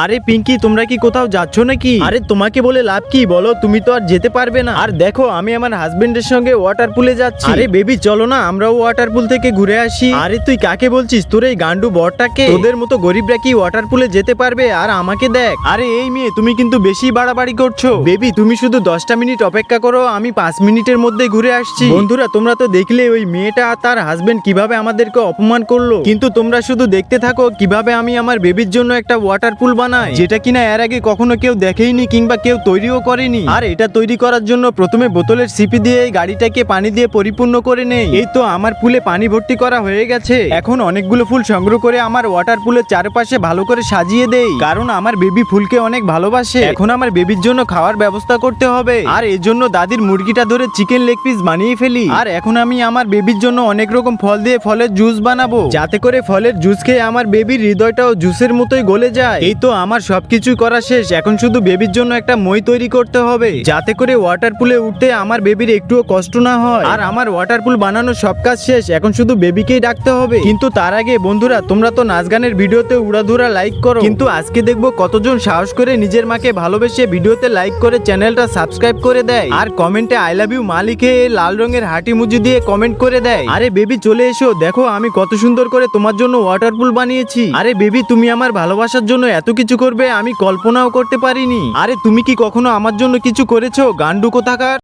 আরে পিঙ্কি, তোমরা কি কোথাও যাচ্ছ নাকি? আরে তোমাকে বলে লাভ কি বলো, তুমি তো আর যেতে পারবে না। আর দেখো, আমি আমার হাজবেন্ডের সঙ্গে ওয়াটার পুলে যাচ্ছি। আরে বেবি, চলো না আমরাও ওয়াটার পুল থেকে ঘুরে আসি। আরে তুই কাকে বলছিস? তোর এই গান্ডু বরটাকে। তোদের মতো গরিবরা কি ওয়াটার পুলে যেতে পারবে? আর আমাকে দেখ। আরে এই মেয়ে, তুমি কিন্তু বেশি বাড়াবাড়ি করছো। বেবি, তুমি শুধু 10টা মিনিট অপেক্ষা করো, আমি 5 মিনিটের মধ্যে ঘুরে আসছি। বন্ধুরা, তোমরা তো দেখলে ওই মেয়েটা আর তার হাজবেন্ড কিভাবে আমাদেরকে অপমান করলো। কিন্তু তোমরা শুধু দেখতে থাকো কিভাবে আমি আমার বেবির জন্য একটা ওয়াটার পুল বানাই, যেটা কিনা এর আগে কখনো কেউ দেখেইনি কিংবা কেউ তৈরিও করেনি। আর এটা তৈরি করার জন্য প্রথমে বোতলের সিপি দিয়ে এই গাড়িটাকে পানি দিয়ে পরিপূর্ণ করে নেই। এই তো আমার পুলে পানি ভর্তি করা হয়ে গেছে। এখন অনেকগুলো ফুল সংগ্রহ করে আমার ওয়াটার পুলের চারপাশে ভালো করে সাজিয়ে দেই, কারণ আমার বেবি ফুলকে অনেক ভালোবাসে। এখন আমার বেবির জন্য খাওয়ার ব্যবস্থা করতে হবে, আর এর জন্য দাদির মুরগিটা ধরে চিকেন লেগ পিস বানিয়ে ফেলি। আর এখন আমি আমার বেবির জন্য অনেক রকম ফল দিয়ে ফলের জুস বানাবো, যাতে করে ফলের জুস খেয়ে আমার বেবির হৃদয়টাও জুসের মতোই গলে যায়। এই তো আমার সবকিছু করা শেষ। এখন শুধু বেবির জন্য একটা মই তৈরি করতে হবে, যাতে করে ওয়াটার পুলে উঠতে আমার বেবির একটুও কষ্ট না হয়। আর আমার ওয়াটার পুল বানানোর সব কাজ শেষ, এখন শুধু বেবিকেই ডাকতে হবে। কিন্তু তার আগে বন্ধুরা, তোমরা তো নাচ গানের ভিডিওতে উড়াধুরা লাইক করো, কিন্তু আজকে দেখবো কতজন সাহস করে নিজের মাকে ভালোবেসে ভিডিওতে লাইক করে চ্যানেলটা সাবস্ক্রাইব করে দেয়, আর কমেন্টে আই লাভ ইউ মা লিখে লাল রঙের হাঁটি মুজি দিয়ে কমেন্ট করে দেয়। আরে বেবি, চলে এসো, দেখো আমি কত সুন্দর করে তোমার জন্য ওয়াটার পুল বানিয়েছি। আরে বেবি, তুমি আমার ভালোবাসার জন্য এত কিছু করবে আমি কল্পনাও করতে পারিনি। আরে তুমি কি কখনো আমার জন্য কিছু করেছো, গান্ডু কোথাকার?